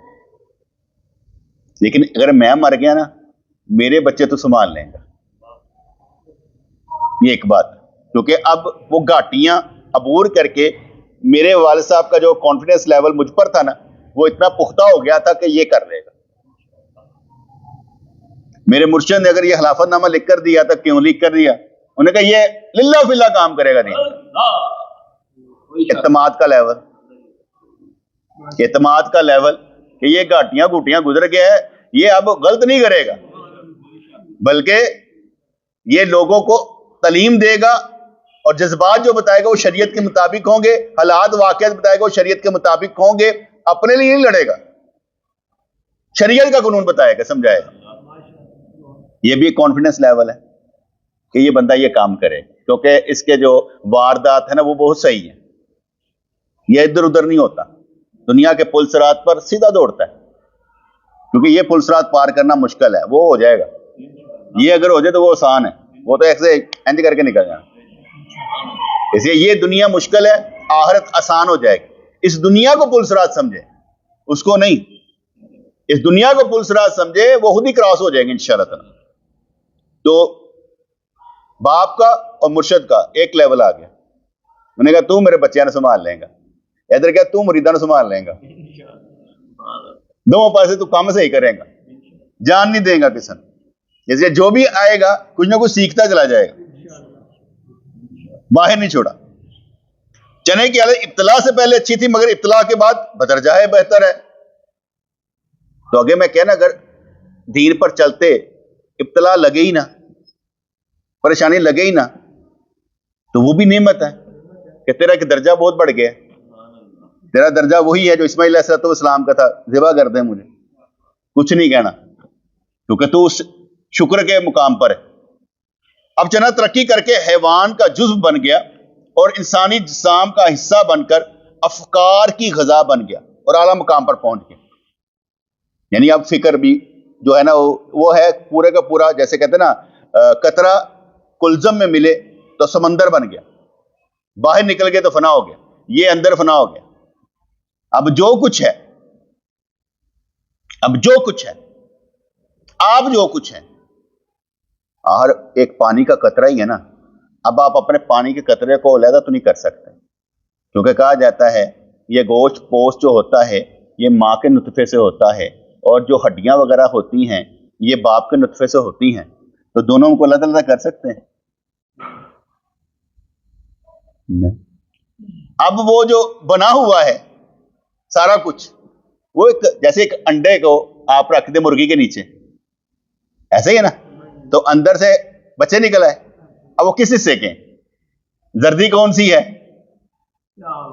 لیکن اگر میں مر گیا نا میرے بچے تو سنبھال لیں گا. یہ ایک بات, کیونکہ اب وہ گھاٹیاں عبور کر کے میرے والد صاحب کا جو کانفیڈنس لیول مجھ پر تھا نا, وہ اتنا پختہ ہو گیا تھا کہ یہ کر لے گا. میرے مرشد نے اگر یہ خلافت نامہ لکھ کر دیا تھا, کیوں لکھ کر دیا, انہوں نے کہا یہ للہ فی اللہ کام کرے گا. نہیں, اعتماد کا لیول, اعتماد کا لیول کہ یہ گھاٹیاں گھوٹیاں گزر گیا ہے, یہ اب غلط نہیں کرے گا, بلکہ یہ لوگوں کو تعلیم دے گا, اور جذبات جو بتائے گا وہ شریعت کے مطابق ہوں گے, حالات واقعات بتائے گا وہ شریعت کے مطابق ہوں گے, اپنے لیے نہیں لڑے گا, شریعت کا قانون بتائے گا, سمجھائے گا. یہ بھی ایک کانفیڈنس لیول ہے کہ یہ بندہ یہ کام کرے, کیونکہ اس کے جو واردات ہیں نا وہ بہت صحیح ہیں, یہ ادھر ادھر نہیں ہوتا, دنیا کے پل صراط پر سیدھا دوڑتا ہے, کیونکہ یہ پل صراط پار کرنا مشکل ہے, وہ ہو جائے گا. یہ اگر ہو جائے تو وہ آسان ہے, وہ تو ایک سے انج کر کے نکل جانا. اس لیے یہ دنیا مشکل ہے, آخرت آسان ہو جائے گی. اس دنیا کو پل صراط سمجھے, اس کو نہیں. اس دنیا کو پل صراط سمجھے, وہ خود ہی کراس ہو جائیں گے انشاءاللہ تعالی. تو باپ کا اور مرشد کا ایک لیول آ گیا. میں نے کہا تو میرے بچیاں نے سنبھال لیں گا, ادھر کیا تو مریداں نے سنبھال لیں گا, دونوں پاسے تو کام سے ہی کرے گا, جان نہیں دے گا کسی نے. جیسے جو بھی آئے گا کچھ نہ کچھ سیکھتا چلا جائے گا, باہر نہیں چھوڑا. چنے کی حالت ابتلا سے پہلے اچھی تھی, مگر ابتلا کے بعد بدرجہ بہتر ہے. تو آگے میں کہنا, اگر دین پر چلتے ابتلا لگے ہی نہ, پریشانی لگے ہی نہ, تو وہ بھی نعمت ہے کہ تیرا ایک درجہ بہت بڑھ گیا. تیرا درجہ وہی ہے جو اسماعیل علیہ السلام کا تھا, ذبح کر دیں مجھے, کچھ نہیں کہنا, کیونکہ تو اس شکر کے مقام پر ہے. اب چنا ترقی کر کے حیوان کا جزو بن گیا اور انسانی جسام کا حصہ بن کر افکار کی غذا بن گیا اور اعلیٰ مقام پر پہنچ گیا. یعنی اب فکر بھی جو ہے نا وہ ہے پورے کا پورا, جیسے کہتے ہیں نا قطرہ کلزم میں ملے تو سمندر بن گیا, باہر نکل گئے تو فنا ہو گیا, یہ اندر فنا ہو گیا. اب جو کچھ ہے, اب جو کچھ ہے, آپ جو کچھ ہے, ہر ایک پانی کا قطرہ ہی ہے نا. اب آپ اپنے پانی کے قطرے کو علیحدہ تو نہیں کر سکتے, کیونکہ کہا جاتا ہے یہ گوشت پوست جو ہوتا ہے یہ ماں کے نطفے سے ہوتا ہے, اور جو ہڈیاں وغیرہ ہوتی ہیں یہ باپ کے نطفے سے ہوتی ہیں. تو دونوں کو علیحدہ علیحدہ کر سکتے ہیں؟ اب وہ جو بنا ہوا ہے سارا کچھ, وہ جیسے ایک انڈے کو آپ رکھ دیں مرغی کے نیچے, ایسے ہی ہے نا, تو اندر سے بچے نکل آئے. اب وہ کس حصے کے, زردی کون سی ہے,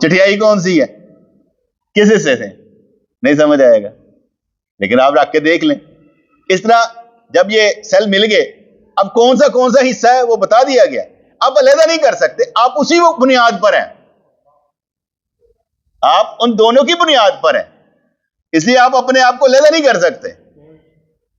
چٹیائی کون سی ہے, کس حصے سے, نہیں سمجھ آئے گا. لیکن آپ رکھ کے دیکھ لیں. اس طرح جب یہ سیل مل گئے, اب کون سا حصہ ہے وہ بتا دیا گیا. آپ علیحدہ نہیں کر سکتے, آپ اسی وہ بنیاد پر ہیں, آپ ان دونوں کی بنیاد پر ہیں, اس لیے آپ اپنے آپ کو علیحدہ نہیں کر سکتے.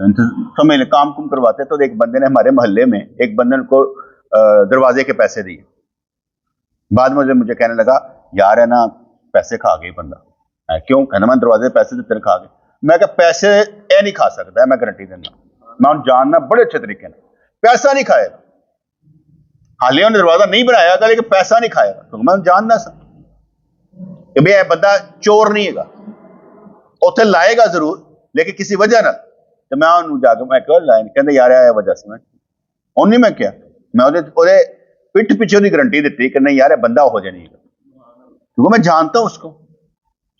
سمجھ لیں کام کم کرواتے تو ایک بندے نے ہمارے محلے میں ایک بندے کو دروازے کے پیسے دیے. بعد میں مجھے کہنے لگا یار ہے نا پیسے کھا گئی بندہ. کیوں؟ کہنا میں دروازے کے پیسے تیرے کھا گئے. میں کہ پیسے اے نہیں کھا سکتا ہے, میں گارنٹی دینا, میں ان جاننا بڑے اچھے طریقے سے, پیسہ نہیں کھائے گا. حالیہ نے دروازہ نہیں بنایا گا لیکن پیسہ نہیں کھائے گا. تو میں جاننا سا کہ بھئی بندہ چور نہیں ہے گا, اتنے لائے گا ضرور لیکن کسی وجہ نہ. تو میں انہوں جا کے میں کہا لائن کہندے یار آیا وجہ سے میں انہوں نہیں میں کیا میں وہ پٹھ پیچھے دی گارنٹی دیتی کہ نہیں یار بندہ ہو جائے نہیں گا, کیونکہ میں جانتا ہوں اس کو.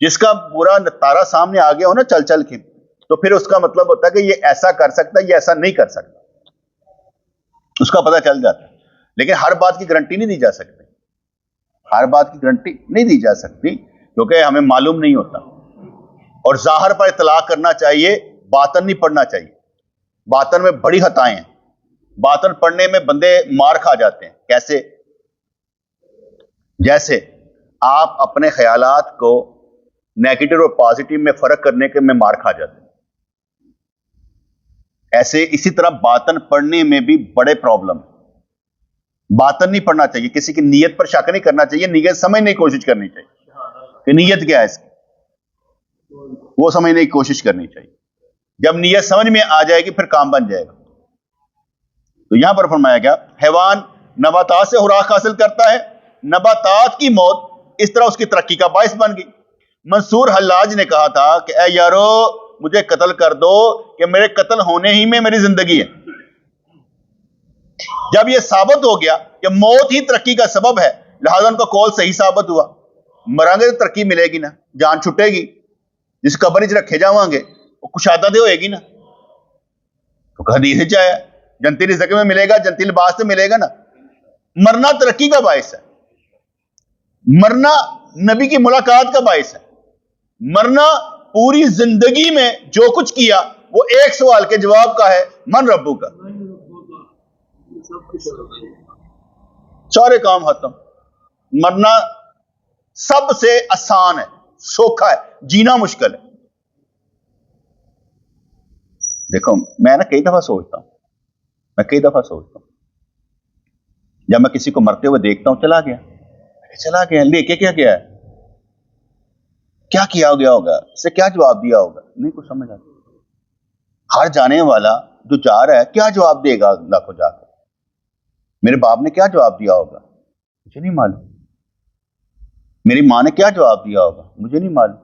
جس کا پورا تارا سامنے آ گیا ہو نا چل چل کے, تو پھر اس کا مطلب ہوتا ہے کہ یہ ایسا کر سکتا ہے, یہ ایسا نہیں کر سکتا, اس کا پتہ چل جاتا ہے. لیکن ہر بات کی گارنٹی نہیں دی جا سکتی, ہر بات کی گارنٹی نہیں دی جا سکتی کیونکہ ہمیں معلوم نہیں ہوتا. اور ظاہر پر اطلاق کرنا چاہیے, باطن نہیں پڑھنا چاہیے. باطن میں بڑی خطائیں ہیں, باطن پڑھنے میں بندے مار کھا جاتے ہیں. کیسے؟ جیسے آپ اپنے خیالات کو نیگیٹو اور پازیٹیو میں فرق کرنے کے میں مار کھا جاتے ہیں. ایسے اسی طرح باطن پڑھنے میں بھی بڑے پرابلم ہیں. باطن نہیں پڑھنا چاہیے, کسی کی نیت پر شک نہیں کرنا چاہیے, نیت سمجھنے کی کوشش کرنی چاہیے کہ نیت کیا ہے اس کی, وہ سمجھنے کی کوشش کرنی چاہیے. جب نیت سمجھ میں آ جائے گی پھر کام بن جائے گا. تو یہاں پر فرمایا گیا حیوان نباتات سے خوراک حاصل کرتا ہے, نباتات کی موت اس طرح اس کی ترقی کا باعث بن گئی. منصور حلاج نے کہا تھا کہ اے یارو مجھے قتل کر دو کہ میرے قتل ہونے ہی میں میری زندگی ہے. جب یہ ثابت ہو گیا کہ موت ہی ترقی کا سبب ہے, لہذا ان کا قول صحیح ثابت ہوا. مریں گے تو ترقی ملے گی نا, جان چھٹے گی, جس قبر وچ رکھے جاواں گے وہ کشادہ دے ہوئے گی نا. تو حدیث وچ آیا جنتی رزق میں ملے گا, جنتی لباس سے ملے گا نا. مرنا ترقی کا باعث ہے, مرنا نبی کی ملاقات کا باعث ہے. مرنا پوری زندگی میں جو کچھ کیا وہ ایک سوال کے جواب کا ہے, من ربو کا. سارے کام ختم. مرنا سب سے آسان ہے, سوکھا ہے, جینا مشکل ہے. دیکھو میں نا کئی دفعہ سوچتا ہوں, جب میں کسی کو مرتے ہوئے دیکھتا ہوں, چلا گیا لے کے کیا ہے, کیا کیا گیا ہوگا, اسے کیا جواب دیا ہوگا, نہیں کچھ سمجھ آتا. ہر جانے والا جو جا رہا ہے کیا جواب دے گا اللہ کو جا کر. میرے باپ نے کیا جواب دیا ہوگا, مجھے نہیں معلوم. میری ماں نے کیا جواب دیا ہوگا, مجھے نہیں معلوم.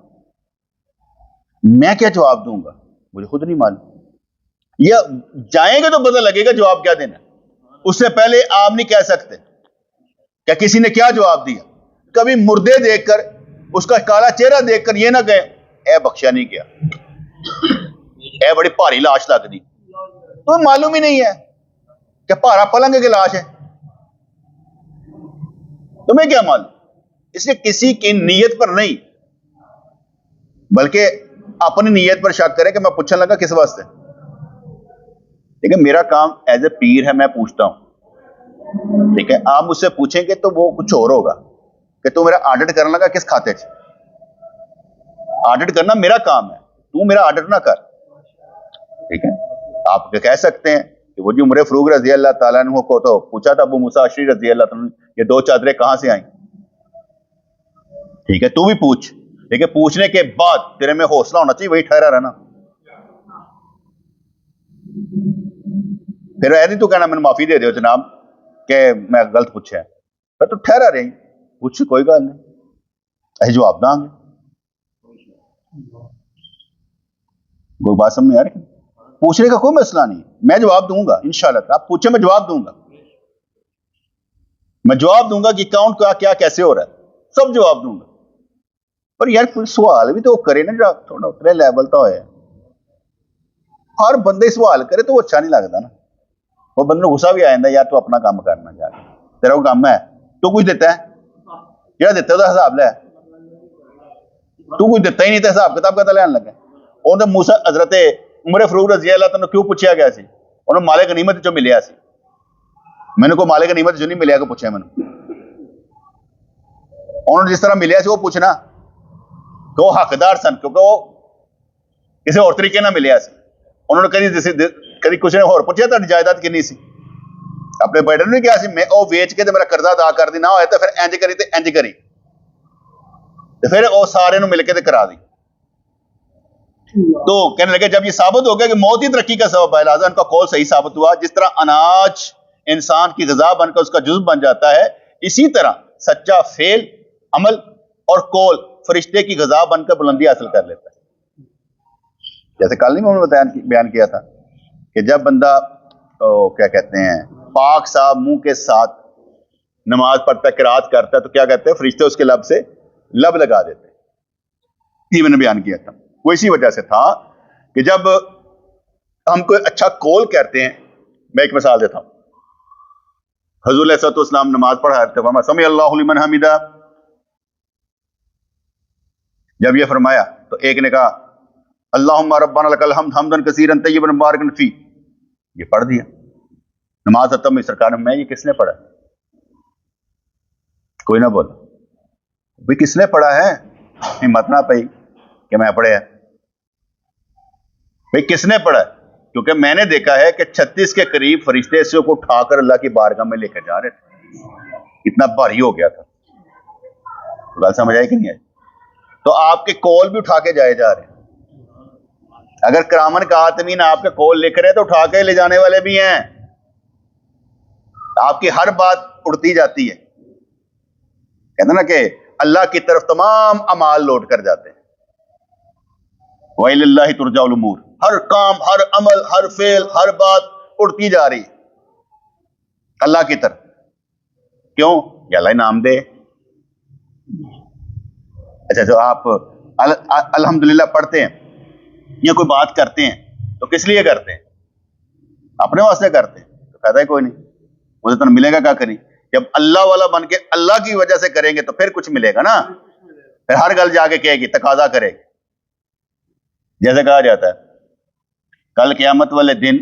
میں کیا جواب دوں گا, مجھے خود نہیں معلوم. یہ جائیں گے تو پتہ لگے گا جواب کیا دینا. اس سے پہلے آپ نہیں کہہ سکتے کہ کسی نے کیا جواب دیا. کبھی مردے دیکھ کر, اس کا کالا چہرہ دیکھ کر یہ نہ کہیں اے بخشا نہیں کیا, اے بڑی بھاری لاش لگ دی. تو معلوم ہی نہیں ہے کہ بھارا پلنگ کی لاش ہے, تمہیں کیا معلوم. اس لیے کسی کی نیت پر نہیں بلکہ اپنی نیت پر شک کرے کہ میں پوچھنے لگا کس واسطے. لیکن میرا کام ایز اے پیر ہے, میں پوچھتا ہوں, ٹھیک ہے. آپ مجھ سے پوچھیں گے تو وہ کچھ اور ہوگا کہ تو میرا آڈٹ کرنے لگا کس کھاتے سے. آڈٹ کرنا میرا کام ہے, تو میرا آڈٹ نہ کر, ٹھیک ہے. آپ کہہ سکتے ہیں کہ وہ جو عمر فاروق رضی اللہ تعالیٰ عنہ کو تو پوچھا تھا ابو موسیٰ اشعری رضی اللہ تعالیٰ عنہ, یہ دو چادریں کہاں سے آئیں, ٹھیک ہے. تو بھی پوچھ, لیکن پوچھنے کے بعد تیرے میں حوصلہ ہونا چاہیے, وہی ٹھہرا رہنا. پھر ایسے تو کہنا میں نے معافی دے دیو جناب کہ میں غلط پوچھا ہے, پھر تو ٹھہرا رہی پوچھ, کوئی گل نہیں, ایسے جواب دیں گے. کوئی بات سمجھ آ رہی, پوچھنے کا کوئی مسئلہ نہیں, میں جواب دوں گا انشاءاللہ. آپ پوچھیں میں جواب دوں گا, میں جواب دوں گا کہ اکاؤنٹ کا کیا کیسے ہو رہا ہے, سب جواب دوں گا. پر یار کوئی سوال بھی تو کرے نا جو تھوڑا اترے لیول تو ہے. ہر بندے سوال کرے تو وہ اچھا نہیں لگتا نا. وہ بندے غصہ بھی آ جاتا ہے, یار تو اپنا کام کرنا جا کے, تیرا وہ کام ہے, تو کچھ دیتا ہے, کیا دیتا ہے حساب لے, تو کچھ دیتا ہی نہیں تھا, حساب کتاب کا لینے لگا. اور موسیٰ حضرت عمر فاروق رضی اللہ تعالیٰ کیوں پوچھا گیا سی, انہوں نے مالک غنیمت جو ملیا سی, میں نے کو مالک غنیمت جو نہیں ملیا کہ پوچھا, میں نے انہوں نے جس طرح ملیا سی وہ پوچھنا کہ وہ حقدار سن, کیونکہ وہ کسی اور طریقے نہ ملیا سی. انہوں نے کدی کسی نے اور پوچھا تہاڈی جائیداد کنی سی؟ اپنے بیٹے نے نہیں کہا سی میں او ویچ کے تے میرا قرضہ ادا کر دی، نہ ہوئے تو پھر انج کری تے انج کری، تے پھر او سارے نو مل کے تے کرا دی۔ تو کہنے لگے جب یہ ثابت ہو گیا کہ موت ہی ترقی کا سبب ہے، لہٰذا ان کا قول صحیح ثابت ہوا۔ جس طرح اناج انسان کی غذا بن کر اس کا جزو بن جاتا ہے، اسی طرح سچا فعل، عمل اور قول فرشتے کی غذا بن کر بلندی حاصل کر لیتا ہے۔ جیسے کل نہیں میں نے بیان کیا تھا کہ جب بندہ کیا کہتے ہیں پاک صاحب منہ کے ساتھ نماز پڑھتا ہے، قرات کرتا ہے، تو کیا کہتے ہیں فرشتے اس کے لب سے لب لگا دیتے ہیں۔ یہ میں نے بیان کیا تھا، وہ اسی وجہ سے تھا کہ جب ہم کوئی اچھا قول کہتے ہیں، میں ایک مثال دیتا ہوں۔ حضور علیہ الصلوۃ والسلام نماز پڑھا رہے تھے، فرمایا سمع اللہ لمن حمدہ، جب یہ فرمایا تو ایک نے کہا اللہم ربنا لک الحمد حمدا کثیرا طیبا مبارکا فی، یہ پڑھ دیا۔ نماز ختم ہوئی، سرکار میں یہ کس نے پڑھا؟ کوئی نہ بولا، بھئی کس نے پڑھا ہے؟ ہمت نہ پئی کہ میں پڑھے، بھئی کس نے پڑھا؟ کیونکہ میں نے دیکھا ہے کہ 36 کے قریب فرشتے اس کو اٹھا کر اللہ کی بارگاہ میں لے کے جا رہے تھے، اتنا بھاری ہو گیا تھا۔ بات سمجھ آئی کہ نہیں آئی؟ تو آپ کے قول بھی اٹھا کے جائے جا رہے ہیں۔ اگر کرامن کاتبین آپ کے قول لکھ رہے ہیں تو اٹھا کے لے جانے والے بھی ہیں۔ آپ کی ہر بات اڑتی جاتی ہے، کہتے ہیں نا کہ اللہ کی طرف تمام اعمال لوٹ کر جاتے ہیں۔ وَإِلَى اللَّهِ تُرْجَعُ الْأُمُورُ، ہر کام، ہر عمل، ہر فعل، ہر بات اڑتی جا رہی ہے اللہ کی طرف۔ کیوں؟ کہ اللہ انعام دے۔ اچھا جو آپ الحمدللہ پڑھتے ہیں یا کوئی بات کرتے ہیں تو کس لیے کرتے ہیں؟ اپنے واسطے کرتے ہیں تو فائدہ ہی کوئی نہیں، مجھے تو ملے گا کیا کریں؟ جب اللہ والا بن کے اللہ کی وجہ سے کریں گے تو پھر کچھ ملے گا نا، پھر ہر گل جا کے کہے گی، تقاضا کرے گی۔ جیسے کہا جاتا ہے کل قیامت والے دن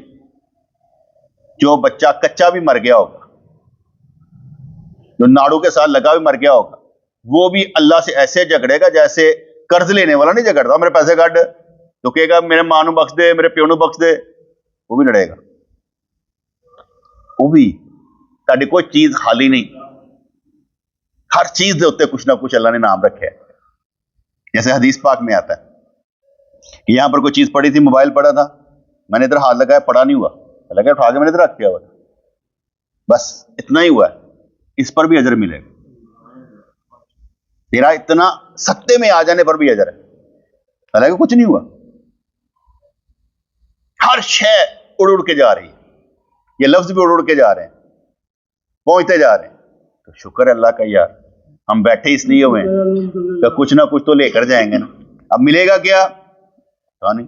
جو بچہ کچا بھی مر گیا ہوگا، جو ناڑو کے ساتھ لگا بھی مر گیا ہوگا، وہ بھی اللہ سے ایسے جھگڑے گا جیسے قرض لینے والا نہیں جھگڑتا میرے پیسے کٹ، تو کہے گا میرے ماں نو بخش دے، میرے پیو نو بخش دے، وہ بھی لڑے گا۔ وہ بھی تاڑی کوئی چیز خالی نہیں، ہر چیز دے ہوتے کچھ نہ کچھ اللہ نے نام رکھے ہے۔ جیسے حدیث پاک میں آتا ہے کہ یہاں پر کوئی چیز پڑی تھی، موبائل پڑا تھا، میں نے ادھر ہاتھ لگایا، پڑا نہیں ہوا، لگا اٹھا کے میں نے ادھر رکھ دیا ہوا، بس اتنا ہی ہوا ہے، اس پر بھی اجر ملے گا۔ تیرا اتنا سکتے میں آ جانے پر بھی اجر ہے، حالانکہ کچھ نہیں ہوا، ہر شے اڑ اڑ کے جا رہی ہے، یہ لفظ بھی اڑ اڑ کے جا رہے ہیں، پہنچتے جا رہے ہیں۔ تو شکر ہے اللہ کا یار، ہم بیٹھے اس لیے ہوئے ہیں کہ کچھ نہ کچھ تو لے کر جائیں گے نا۔ اب ملے گا کیا؟ نہیں،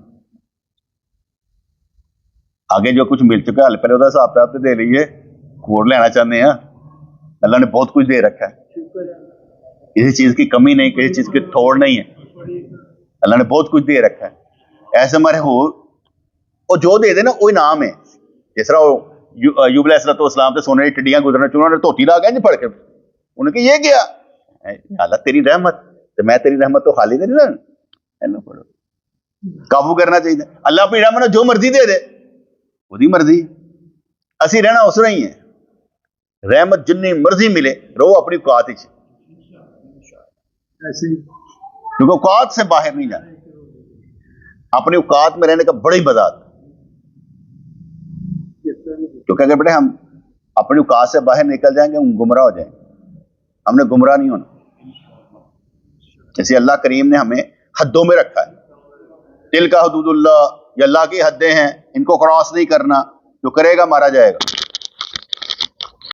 آگے جو کچھ مل چکا ہے پہلے ہوتا ہے آپ دے لیجیے، کھوڑ لینا چاہتے ہیں، اللہ نے بہت کچھ دے رکھا ہے، کسی چیز کی کمی نہیں، کسی چیز کی تھوڑ نہیں ہے، اللہ نے بہت کچھ دے رکھا ہے۔ ایسے ہمارے ہو اور جو دے دے نا وہ انعام ہے۔ جس طرح یوب علیہ الصلوۃ والسلام تے سونے کی ٹڈیاں گزرنا چاہوں نے توتی لا گیا پڑھ کے، انہوں نے کہ یہ کیا؟ اللہ تیری رحمت، تو میں تیری رحمت تو خالی نہیں رہنا، پڑھو قابو کرنا چاہیے۔ اللہ اپنی رحمت جو مرضی دے دے، وہی مرضی، اسی رہنا اس رہی ہیں، رحمت جنی مرضی ملے رہو اپنی اوقات ہی، کیونکہ اوقات سے باہر نہیں جانا، اپنی اوقات میں رہنے کا بڑا ہی مزہ آتا ہے۔ کیونکہ اگر بیٹے ہم اپنی اوقات سے باہر نکل جائیں گے ہم گمراہ ہو جائیں گے، ہم نے گمراہ نہیں ہونا۔ جیسے اللہ کریم نے ہمیں حدوں میں رکھا ہے، تلک حدود اللہ، یہ اللہ کی حدیں ہیں، ان کو کراس نہیں کرنا، جو کرے گا مارا جائے گا۔